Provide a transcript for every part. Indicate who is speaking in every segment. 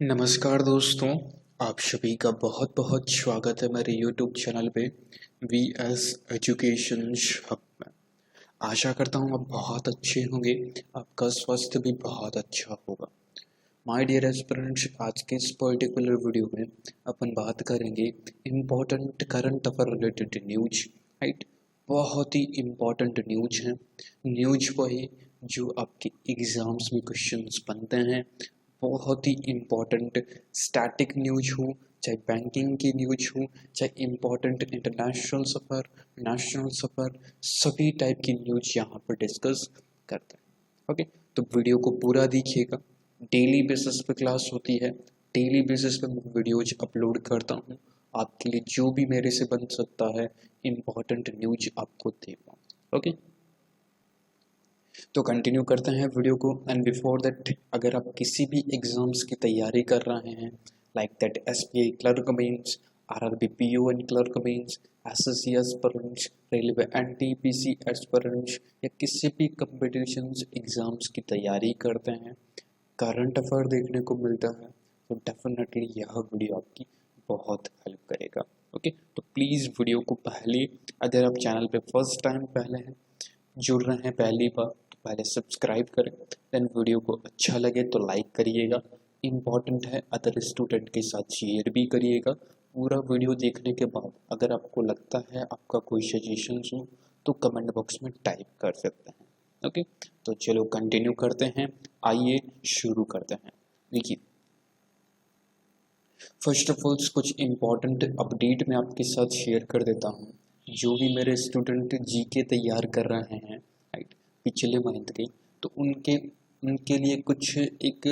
Speaker 1: नमस्कार दोस्तों, आप सभी का बहुत बहुत स्वागत है मेरे YouTube चैनल पे वी एस एजुकेशन हब में। आशा करता हूँ आप बहुत अच्छे होंगे, आपका स्वास्थ्य भी बहुत अच्छा होगा। माय डियर एस्पिरेंट्स, आज के इस पर्टिकुलर वीडियो में अपन बात करेंगे important current affair related news. Right, बहुत ही इम्पोर्टेंट न्यूज है। न्यूज वही जो आपके एग्जाम्स में क्वेश्चंस बनते हैं। बहुत ही इम्पोर्टेंट स्टैटिक न्यूज हो, चाहे बैंकिंग की न्यूज हो, चाहे इम्पोर्टेंट इंटरनेशनल सफ़र, नेशनल सफ़र, सभी टाइप की न्यूज यहाँ पर डिस्कस करते हैं। ओके, तो वीडियो को पूरा देखिएगा। डेली बेसिस पे क्लास होती है, डेली बेसिस पे मैं वीडियोज अपलोड करता हूँ आपके लिए, जो भी मेरे से बन सकता है इम्पोर्टेंट न्यूज आपको दे पाऊँ। ओके, तो कंटिन्यू करते हैं वीडियो को। एंड बिफोर दैट, अगर आप किसी भी एग्जाम्स की तैयारी कर रहे हैं, like that SBI clerk mains, RRB PO and clerk mains, SSC aspirants, railway NTPC aspirants, या किसी भी कंपटीशंस एग्जाम्स की तैयारी करते हैं, करंट अफेयर देखने को मिलता है, तो डेफिनेटली यह वीडियो आपकी बहुत हेल्प करेगा। ओके, तो प्लीज़ वीडियो को पहले, अगर आप चैनल पे फर्स्ट टाइम पहले हैं, जुड़ रहे हैं पहली बार, तो पहले सब्सक्राइब करें। देन वीडियो को अच्छा लगे तो लाइक करिएगा, इम्पॉर्टेंट है अदर स्टूडेंट के साथ शेयर भी करिएगा। पूरा वीडियो देखने के बाद अगर आपको लगता है आपका कोई सजेशन हो तो कमेंट बॉक्स में टाइप कर सकते हैं। ओके, तो चलो कंटिन्यू करते हैं, आइए शुरू करते हैं। देखिए, फर्स्ट ऑफ ऑल कुछ इम्पोर्टेंट अपडेट मैं आपके साथ शेयर कर देता हूँ। जो भी मेरे स्टूडेंट जीके तैयार कर रहे हैं, राइट, पिछले मंथ के, तो उनके उनके लिए कुछ एक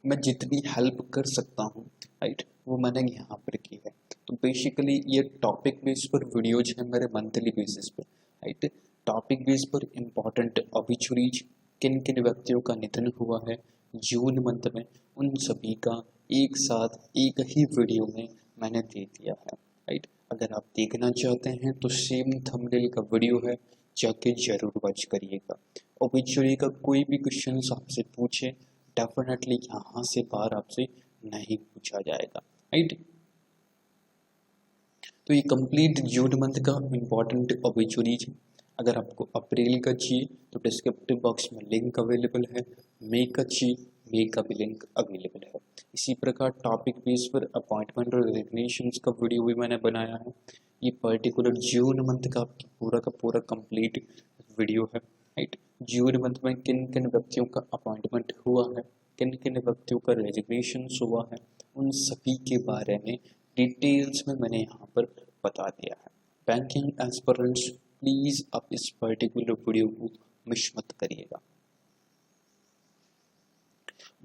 Speaker 1: मैं जितनी हेल्प कर सकता हूँ, राइट, वो मैंने यहाँ पर की है। तो बेसिकली ये टॉपिक बेस पर वीडियोज है मेरे मंथली बेसिस पर, राइट। टॉपिक बेस पर इम्पॉर्टेंट ऑबिचुरीज, किन किन व्यक्तियों का निधन हुआ है जून मंथ में, उन सभी का एक साथ एक ही वीडियो में मैंने दे दिया है, राइट। अगर आप देखना चाहते हैं तो सेम थंबनेल का वीडियो है, जाके जरूर वॉच करिएगा। ऑबिचुरी का कोई भी क्वेश्चन आपसे पूछे, डेफिनेटली यहाँ से बाहर आपसे नहीं पूछा जाएगा, राइट। तो ये कंप्लीट जून मंथ का इम्पोर्टेंट ऑबिचुरीज। अगर आपको अप्रैल का चाहिए तो डिस्क्रिप्टिव बॉक्स में लिंक अवेलेबल है, मई का चाहिए मई का भी लिंक अवेलेबल है। इसी प्रकार टॉपिक बेस पर अपॉइंटमेंट और रेजिग्नेशन का वीडियो भी मैंने बनाया है। ये पर्टिकुलर जून मंथ का पूरा कंप्लीट वीडियो है, राइट। जून मंथ में किन किन व्यक्तियों का अपॉइंटमेंट हुआ है, किन किन व्यक्तियों का रेजिग्नेशन हुआ है, उन सभी के बारे में डिटेल्स में मैंने यहाँ पर बता दिया है। बैंकिंग एस्पिरेंट्स, प्लीज़ आप इस पर्टिकुलर वीडियो को मिस मत करिएगा।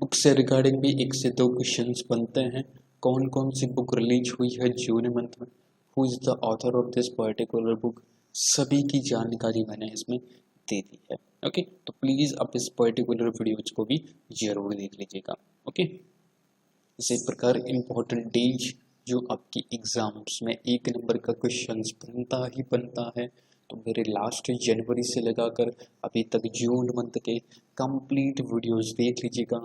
Speaker 1: बुक से रिगार्डिंग भी 1 से 2 क्वेश्चंस बनते हैं। कौन कौन सी बुक रिलीज हुई है जून मंथ में, who is the author of this particular book, सभी की जानकारी मैंने इसमें दे दी है। ओके, तो प्लीज़ आप इस पर्टिकुलर वीडियोज को भी जरूर देख लीजिएगा। ओके, इसी प्रकार इम्पोर्टेंट डेज जो आपकी एग्जाम्स में 1 नंबर का क्वेश्चन बनता ही बनता है, तो मेरे लास्ट जनवरी से लगाकर अभी तक जून मंथ के कंप्लीट वीडियोस देख लीजिएगा।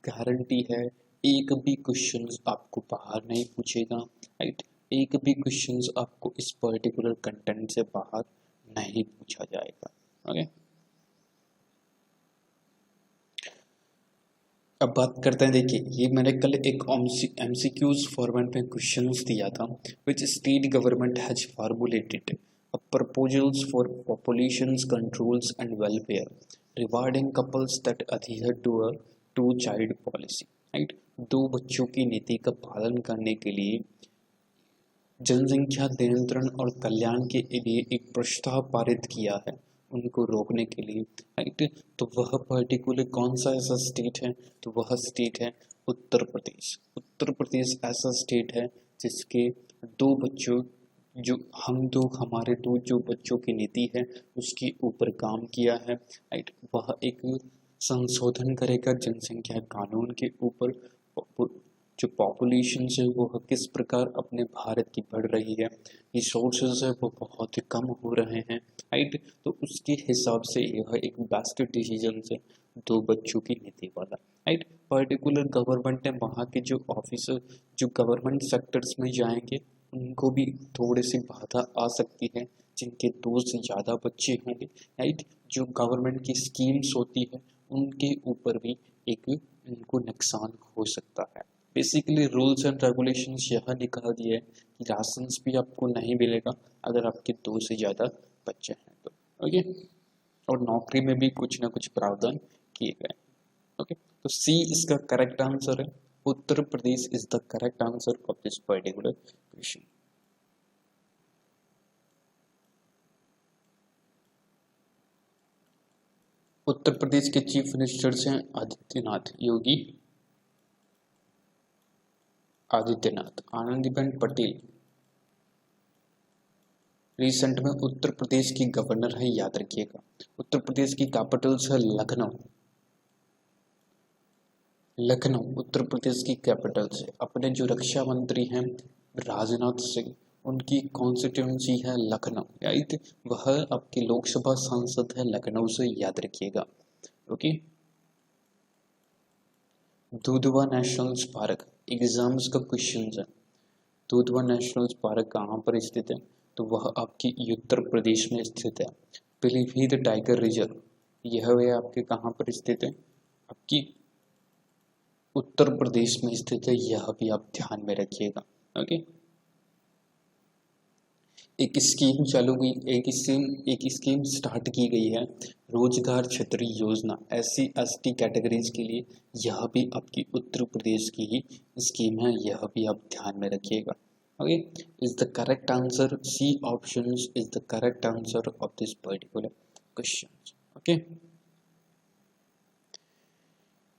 Speaker 1: गारंटी है एक भी क्वेश्चंस आपको बाहर नहीं पूछेगा, राइट। एक भी क्वेश्चंस आपको इस पर्टिकुलर कंटेंट से बाहर नहीं पूछा जाएगा। ओके, अब बात करते हैं। देखिए, ये मैंने कल एक एमसीक्यूज फॉर्मेट में क्वेश्चंस दिया था, which state government has formulated a proposals for population controls and welfare rewarding couples that adhere to a 2 child policy, right. 2 बच्चों की नीति का पालन करने के लिए जनसंख्या नियंत्रण और कल्याण के लिए एक प्रस्ताव पारित किया है, उनको रोकने के लिए, राइट। तो वह पर्टिकुलर कौन सा ऐसा स्टेट है, तो वह स्टेट है उत्तर प्रदेश। उत्तर प्रदेश ऐसा स्टेट है जिसके 2 बच्चों, जो हमारे 2 जो बच्चों की नीति है उसके ऊपर काम किया है, राइट। वह एक संशोधन करेगा जनसंख्या कानून के ऊपर। जो पॉपुलेशन है वो किस प्रकार अपने भारत की बढ़ रही है, रिसोर्सेज है वो बहुत ही कम हो रहे हैं, राइट। तो उसके हिसाब से यह एक बेस्ट डिसीजन है, दो बच्चों की नीति वाला, राइट। पर्टिकुलर गवर्नमेंट है, वहाँ के जो ऑफिसर जो गवर्नमेंट सेक्टर्स में जाएंगे उनको भी थोड़ी सी बाधा आ सकती है, जिनके दो से ज़्यादा बच्चे होंगे, राइट। जो गवर्नमेंट की स्कीम्स होती है उनके ऊपर भी एक उनको नुकसान हो सकता है। बेसिकली रूल्स एंड रेगुलेशंस यह निकाल दिए है कि राशन भी आपको नहीं मिलेगा अगर आपके दो से ज़्यादा बच्चे हैं तो, ओके। और नौकरी में भी कुछ ना कुछ प्रावधान किए गए, ओके। तो सी इसका करेक्ट आंसर है, Uttar Pradesh is the correct answer of this particular question. Uttar Pradesh के चीफ मिनिस्टर्स हैं आदित्यनाथ योगी आदित्यनाथ, आनंदीबेन पटेल रिसेंट में उत्तर प्रदेश की गवर्नर है, याद रखिएगा। उत्तर प्रदेश की कैपिटल्स है लखनऊ, लखनऊ उत्तर प्रदेश की कैपिटल से। अपने जो रक्षा मंत्री हैं राजनाथ सिंह, उनकी कॉन्स्टिट्यूंसी है लखनऊ, राइट। वह आपके लोकसभा सांसद है लखनऊ से, याद रखिएगा, okay. Dudhwa national park exams का क्वेश्चन है। दुधवा नेशनल पार्क कहाँ पर स्थित है, तो वह आपकी उत्तर प्रदेश में स्थित है। पीलीभीत टाइगर रिजर्व यह वे आपके कहाँ पर स्थित है, आपकी उत्तर प्रदेश में स्थित है, यह भी आप ध्यान में रखिएगा, ओके। एक स्कीम चालू हुई, एक स्कीम स्टार्ट की गई है, रोजगार छतरी योजना SC ST कैटेगरीज के लिए, यह भी आपकी उत्तर प्रदेश की ही स्कीम है, यह भी आप ध्यान में रखिएगा, okay. Is the correct answer, C option is the correct answer of this particular question, okay.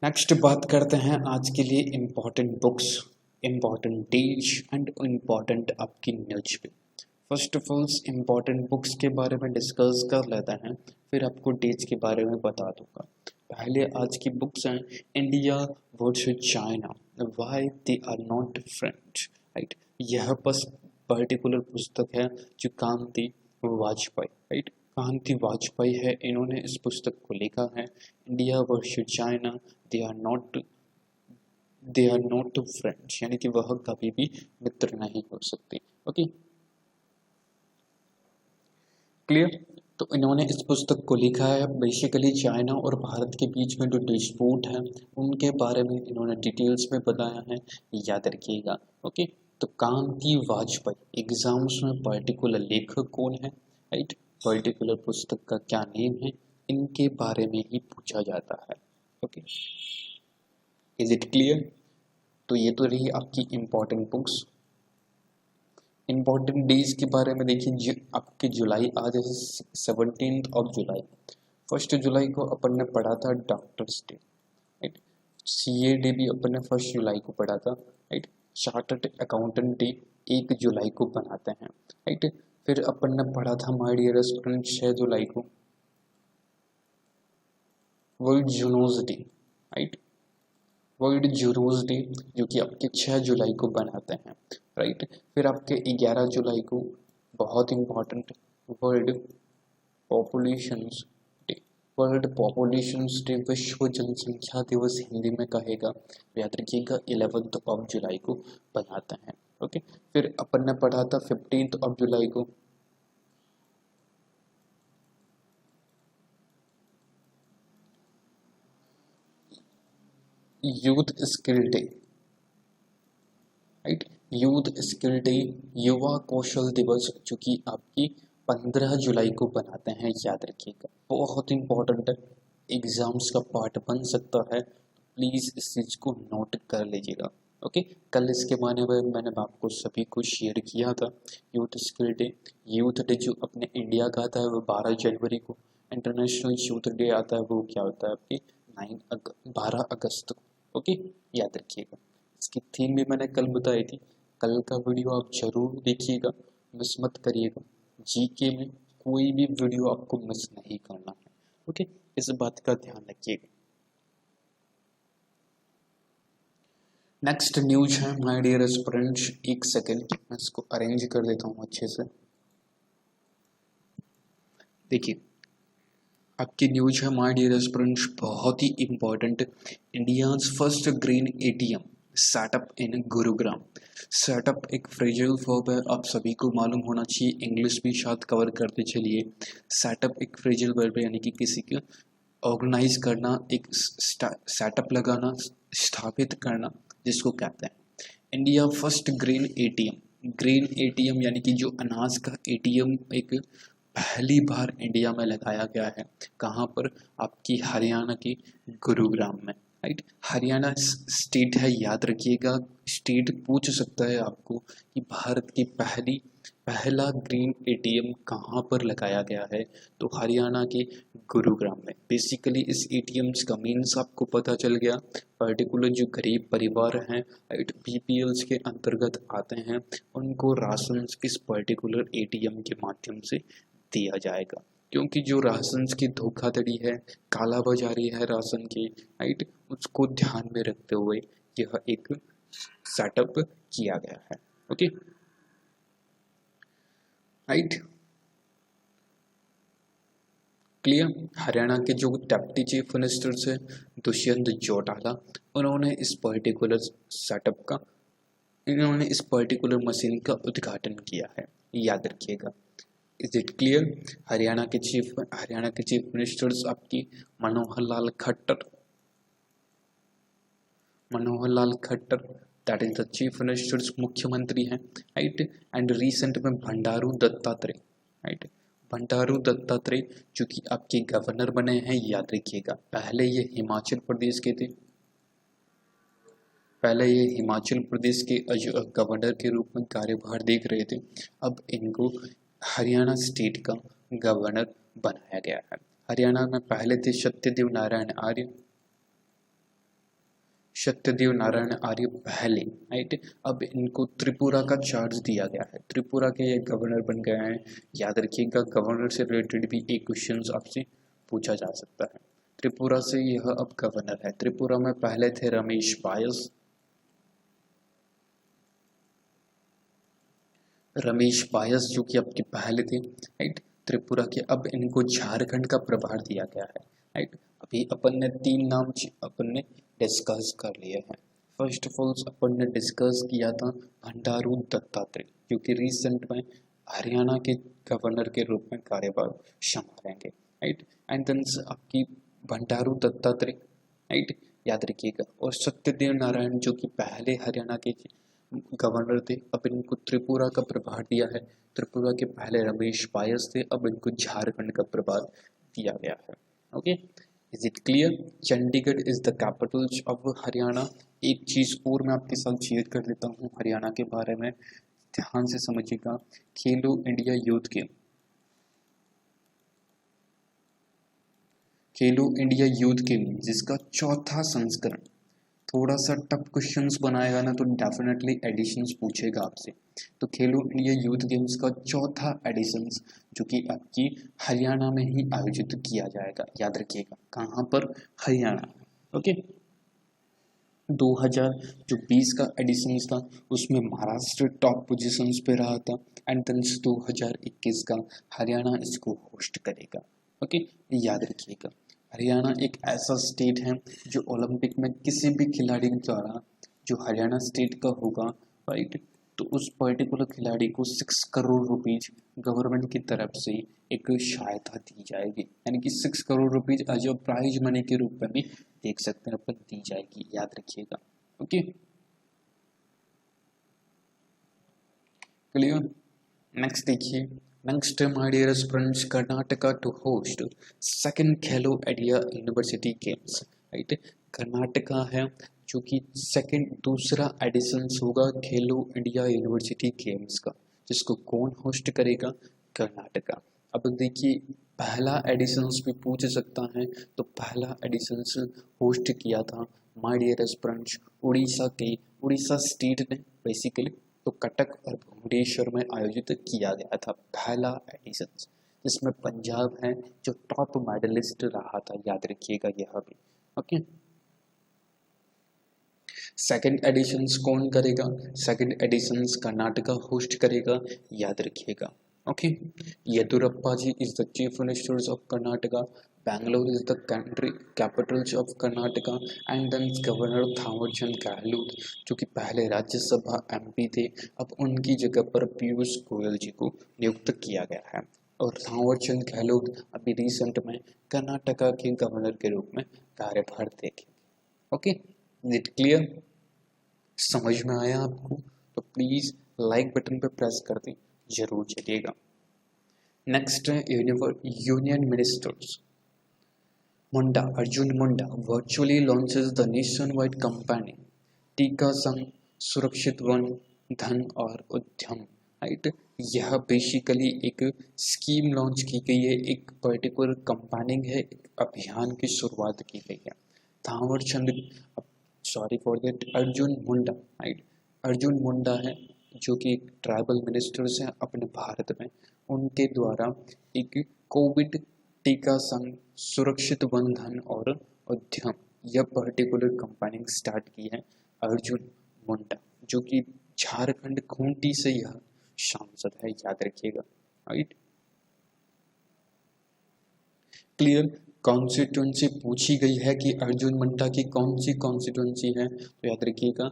Speaker 1: Next बात करते हैं आज के लिए important books, important days and important आपकी न्यूज पे। First of all important books के बारे में डिस्कस कर लेते हैं, फिर आपको डेट्स के बारे में बता दूंगा। पहले आज की बुक्स हैं India versus China, why they are not friends, right. यह बस पर्टिकुलर पुस्तक है जो कांति वाजपेयी, राइट, कांति वाजपेयी है, इन्होंने इस पुस्तक को लिखा है। India versus China, they are not friends, यानी कि वह कभी भी मित्र नहीं हो सकते, ओके, क्लियर। तो इन्होंने इस पुस्तक को लिखा है, बेसिकली चाइना और भारत के बीच में जो डिस्प्यूट है उनके बारे में इन्होंने डिटेल्स में बताया है, याद रखिएगा, ओके। तो कांति वाजपेयी, एग्जाम्स में पर्टिकुलर लेखक कौन है, राइट, पर्टिकुलर पुस्तक का क्या नेम है, इनके बारे में ही पूछा जाता है, ओके। Is it clear. तो ये तो रही आपकी इम्पोर्टेंट बुक्स। इम्पॉर्टेंट डेज के बारे में देखिए, आपके जुलाई आज है 17 जुलाई। 1 जुलाई को अपन ने पढ़ा था doctors day, right. CA day भी अपन ने 1 जुलाई को पढ़ा था, राइट। चार्टर्ड अकाउंटेंट डे 1 जुलाई को बनाते हैं, राइट। फिर अपन ने पढ़ा था माय डियर स्टूडेंट 6 जुलाई को world zoonoses day, right, world zoonoses day जो कि आपके 6 जुलाई को बनाते हैं, राइट। फिर आपके 11 जुलाई को बहुत important world populations day, world populations day विश्व जनसंख्या दिवस हिंदी में कहेगा, याद रखिएगा, 11 जुलाई को बनाते हैं, ओके। फिर अपन ने पढ़ा था 15 जुलाई को youth skill day, right, youth skill day, युवा कौशल दिवस, जो कि आपकी 15 जुलाई को बनाते हैं, याद रखिएगा, बहुत इंपॉर्टेंट है, एग्जाम्स का पार्ट बन सकता है, प्लीज़ इस चीज़ को नोट कर लीजिएगा, ओके। कल इसके बारे में मैंने आपको सभी को शेयर किया था, youth skill day. Youth day जो अपने इंडिया का आता है वो 12 जनवरी को, इंटरनेशनल यूथ डे आता है वो क्या होता है आपकी 12 अगस्त को, ओके, याद रखिएगा। इसकी थीम भी मैंने कल बताई थी, कल का वीडियो आप जरूर देखिएगा, मिस मत करिएगा। जीके में कोई भी वीडियो आपको मिस नहीं करना है, ओके, इस बात का ध्यान रखिएगा। नेक्स्ट न्यूज है माय डियर स्टूडेंट्स, एक सेकेंड मैं इसको अरेंज कर देता हूँ अच्छे से। देखिए आपकी न्यूज है माय डियर एस्पिरेंट्स, बहुत ही important. India's first green ATM setup in Gurugram. Setup एक फ्रेजल वर्ब है, आप सभी को मालूम होना चाहिए। इंग्लिश भी शायद कवर करते चलिए। सेटअप एक फ्रेजल वर्ब है, यानी कि किसी को ऑर्गेनाइज करना, एक सेटअप लगाना, स्थापित करना, जिसको कहते हैं। India first green ATM. Green ATM यानी कि जो अनाज का एटीएम एक पहली बार इंडिया में लगाया गया है। कहाँ पर? आपकी हरियाणा की गुरुग्राम में, राइट। हरियाणा स्टेट है, याद रखिएगा। स्टेट पूछ सकता है आपको कि भारत की पहला ग्रीन एटीएम कहाँ पर लगाया गया है, तो हरियाणा के गुरुग्राम में। बेसिकली इस एटीएम्स का मीन्स आपको पता चल गया। पर्टिकुलर जो गरीब परिवार हैं, राइट, बीपीएल्स के अंतर्गत आते हैं, उनको राशन इस पर्टिकुलर एटीएम के माध्यम से दिया जाएगा। क्योंकि जो राशन की धोखाधड़ी है, काला बाजारी है राशन की, राइट, उसको ध्यान में रखते हुए यह एक सेटअप किया गया है। Okay, right, clear. हरियाणा के जो डेप्टी चीफ मिनिस्टर से दुष्यंत चौटाला, उन्होंने इस पर्टिकुलर मशीन का उद्घाटन किया है, याद रखिएगा। Is it clear? हरियाणा के चीफ मिनिस्टर्स आपकी Manohar Lal Khattar, that is the chief ministers, मुख्यमंत्री हैं, राइट। एंड रिसेंट में बंडारू दत्तात्रेय, राइट, बंडारू दत्तात्रेय जो कि आपके गवर्नर बने हैं, याद रखिएगा। पहले ये हिमाचल प्रदेश के गवर्नर के रूप में कार्यभार देख रहे थे। अब इनको हरियाणा स्टेट का गवर्नर बनाया गया है। हरियाणा में पहले थे सत्यदेव नारायण आर्य पहले, राइट। अब इनको त्रिपुरा का चार्ज दिया गया है, त्रिपुरा के ये गवर्नर बन गए हैं। याद रखिएगा, गवर्नर से रिलेटेड भी एक क्वेश्चन आपसे पूछा जा सकता है। त्रिपुरा से यह अब गवर्नर है। त्रिपुरा में पहले थे रमेश बायस जो कि आपके पहले थे, राइट, त्रिपुरा के। अब इनको झारखंड का प्रभार दिया गया है, राइट। अभी अपन ने 3 नाम अपन ने डिस्कस कर लिए हैं। फर्स्ट ऑफ ऑल अपन ने डिस्कस किया था भंडारू दत्तात्रेय, जो कि रिसेंट में हरियाणा के गवर्नर के रूप में कार्यभार संभालेंगे, राइट। एंड देन आपकी भंडारू दत्तात्रेय, राइट, याद रखिएगा। और सत्यदेव नारायण जो कि पहले हरियाणा के गवर्नर थे, अब इनको त्रिपुरा का प्रभार दिया है। त्रिपुरा के पहले रमेश बायस थे, अब इनको झारखंड का प्रभार दिया गया है। Okay, is it clear? Chandigarh is the capital of Haryana. एक चीज और मैं आपके साथ शेयर कर देता हूँ हरियाणा के बारे में, ध्यान से समझिएगा। खेलो इंडिया यूथ गेम जिसका चौथा संस्करण, थोड़ा सा टफ क्वेश्चंस बनाएगा ना, तो डेफिनेटली एडिशंस पूछेगा आपसे। तो खेलो इंडिया यूथ गेम्स का चौथा एडिशंस जो कि आपकी हरियाणा में ही आयोजित किया जाएगा, याद रखिएगा। कहाँ पर? हरियाणा। ओके, 2020 का एडिशंस था, उसमें महाराष्ट्र टॉप पोजीशंस पे रहा था। एंड देन 2021 का हरियाणा इसको होस्ट करेगा। ओके, याद रखिएगा। हरियाणा एक ऐसा स्टेट है जो ओलंपिक में किसी भी खिलाड़ी द्वारा, जो हरियाणा स्टेट का होगा, राइट, तो उस पर्टिकुलर खिलाड़ी को 6 करोड़ रुपीज गवर्नमेंट की तरफ से एक सहायता दी जाएगी, यानी कि 6 crore rupees as a prize money के रूप में भी देख सकते हैं अपन, दी जाएगी, याद रखिएगा। Okay, clear? नेक्स्ट देखिए, next my dear students, Karnataka to host second Khelo India university games, right. Karnataka है जो कि दूसरा एडिशन होगा खेलो इंडिया यूनिवर्सिटी गेम्स का, जिसको कौन होस्ट करेगा? कर्नाटका। अब देखिए, पहला एडिशंस भी पूछ सकता है, तो पहला एडिशंस होस्ट किया था my dear students Orissa state ने, बेसिकली तो कटक और भुवनेश्वर में आयोजित किया गया था पहला एडिशन, जिसमें पंजाब है जो टॉप मेडलिस्ट रहा था, याद रखिएगा यह भी। ओके, सेकंड एडिशंस कौन करेगा? सेकंड एडिशंस कर्नाटका होस्ट करेगा, याद रखिएगा। Okay, Yedurappa ji is the chief minister of Karnataka. Bangalore is the country capital of Karnataka, and then governor Thawarchand Gehlot जो कि पहले राज्यसभा एमपी थे, अब उनकी जगह पर पीयूष गोयल जी को नियुक्त किया गया है। और थावरचंद गहलोत अभी रिसेंट में कर्नाटका के गवर्नर के रूप में कार्यभार देखेंगे। Okay, is it clear? समझ में आया आपको? तो प्लीज लाइक बटन पर प्रेस कर दें, जरूर चलिएगा। नेक्स्ट है union ministers. Munda, Arjun Munda virtually launches the nationwide campaign टीका संग सुरक्षित वन धन और उद्यम। राइट, यह बेसिकली एक स्कीम लॉन्च की गई है, एक पर्टिकुलर कंपेनिंग है, एक अभियान की शुरुआत की गई है। Thawarchand, sorry for that, Arjun Munda, right, Arjun Munda है जो कि एक ट्राइबल मिनिस्टर्स हैं अपने भारत में, उनके द्वारा एक कोविड टीका संग सुरक्षित वन धन और उद्यम यह पर्टिकुलर कंपेनिंग स्टार्ट की है अर्जुन मुंडा, जो कि झारखंड खूंटी से यह सांसद है, याद रखिएगा। Right, clear? कॉन्स्टिट्यूंसी पूछी गई है कि अर्जुन मुंडा की कौन सी कॉन्स्टिट्यूंसी है, तो याद रखिएगा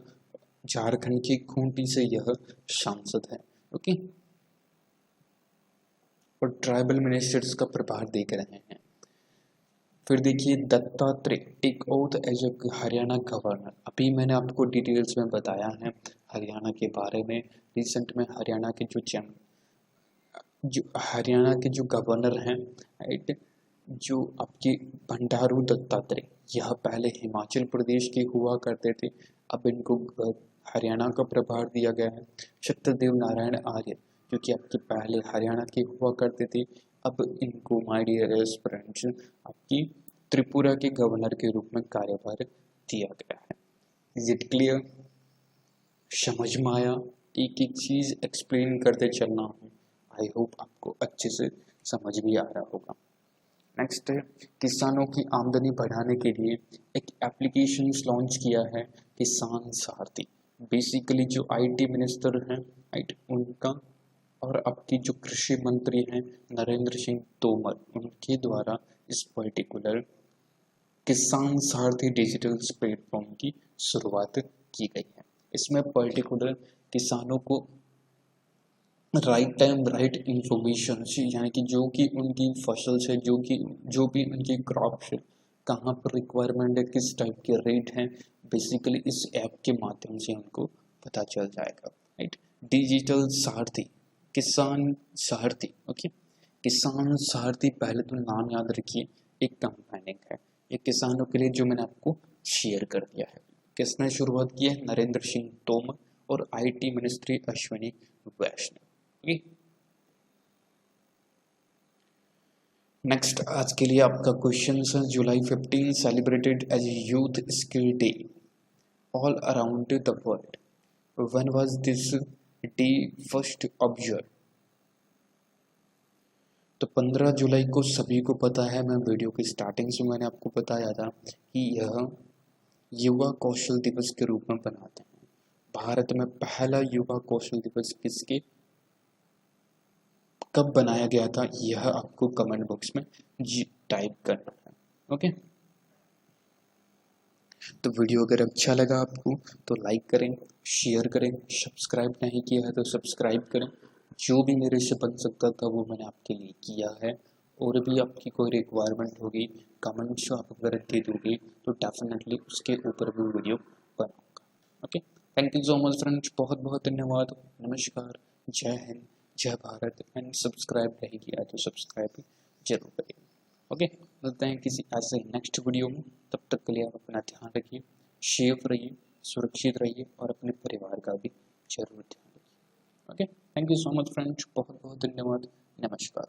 Speaker 1: झारखंड की खूंटी से यह सांसद है। ओके, और ट्राइबल मिनिस्टर्स का प्रभार देख रहे हैं। फिर देखिए Dattatreya take oath as a Haryana governor. अभी मैंने आपको डिटेल्स में बताया है हरियाणा के बारे में। रिसेंट में हरियाणा के जो गवर्नर हैं, राइट, जो आपके बंडारू दत्तात्रेय, यह पहले हिमाचल प्रदेश के हुआ करते थे, अब इनको हरियाणा का प्रभार दिया गया है। सत्यदेव नारायण आर्य जो कि आपके पहले हरियाणा के हुआ करते थे, अब इनको माय डियर एस्पिरेंट्स आपकी त्रिपुरा के गवर्नर के रूप में कार्यभार दिया गया है। Is it clear? समझ में आया? एक एक चीज एक्सप्लेन करते चलना हूँ, आई होप आपको अच्छे से समझ भी आ रहा होगा। नेक्स्ट है किसानों की आमदनी बढ़ाने के लिए एक एप्लीकेशन लॉन्च किया है किसान सारथी। बेसिकली जो आईटी मिनिस्टर हैं, राइट, उनका और आपकी जो कृषि मंत्री हैं नरेंद्र सिंह तोमर, उनके द्वारा इस पर्टिकुलर किसान सारथी डिजिटल प्लेटफॉर्म की शुरुआत की गई है। इसमें पर्टिकुलर किसानों को राइट टाइम राइट इंफॉर्मेशन, यानी कि जो कि उनकी फसल से जो भी उनकी क्रॉप है, कहाँ पर रिक्वायरमेंट है, किस टाइप के रेट हैं, बेसिकली इस ऐप के माध्यम से उनको पता चल जाएगा। राइट, डिजिटल सारथी, किसान सारथी। ओके, किसान सारथी, पहले तो नाम याद रखिए, एक कंपेनिंग है, ये किसानों के लिए जो मैंने आपको शेयर कर दिया है। किसने शुरुआत की है? नरेंद्र सिंह तोमर और IT ministry Ashwini Vaishnaw. Next आज के लिए आपका क्वेश्चन है, July 15 celebrated as youth skill day all around the world. When was this day first observe? तो 15 जुलाई को सभी को पता है, मैं वीडियो की स्टार्टिंग से मैंने आपको बताया था कि यह युवा कौशल दिवस के रूप में बनाते हैं। भारत में पहला युवा कौशल दिवस किसके कब बनाया गया था, यह आपको कमेंट बॉक्स में टाइप करना है। ओके, तो वीडियो अगर अच्छा लगा आपको तो लाइक करें, शेयर करें, सब्सक्राइब नहीं किया है तो सब्सक्राइब करें। जो भी मेरे से बन सकता था वो मैंने आपके लिए किया है, और भी आपकी कोई रिक्वायरमेंट होगी कमेंट्स आप अगर दे दोगे तो डेफिनेटली उसके ऊपर भी वीडियो बनाऊंगा। Okay, thank you so much friends, बहुत बहुत धन्यवाद, नमस्कार, जय हिंद, जय भारत। एंड सब्सक्राइब नहीं किया तो सब्सक्राइब जरूर करिए। ओके, मिलते हैं किसी ऐसे नेक्स्ट वीडियो में, तब तक के लिए आप अपना ध्यान रखिए, सेफ रहिए, सुरक्षित रहिए और अपने परिवार का भी जरूर ध्यान रखिए। Okay, thank you so much friends, बहुत बहुत धन्यवाद, नमस्कार।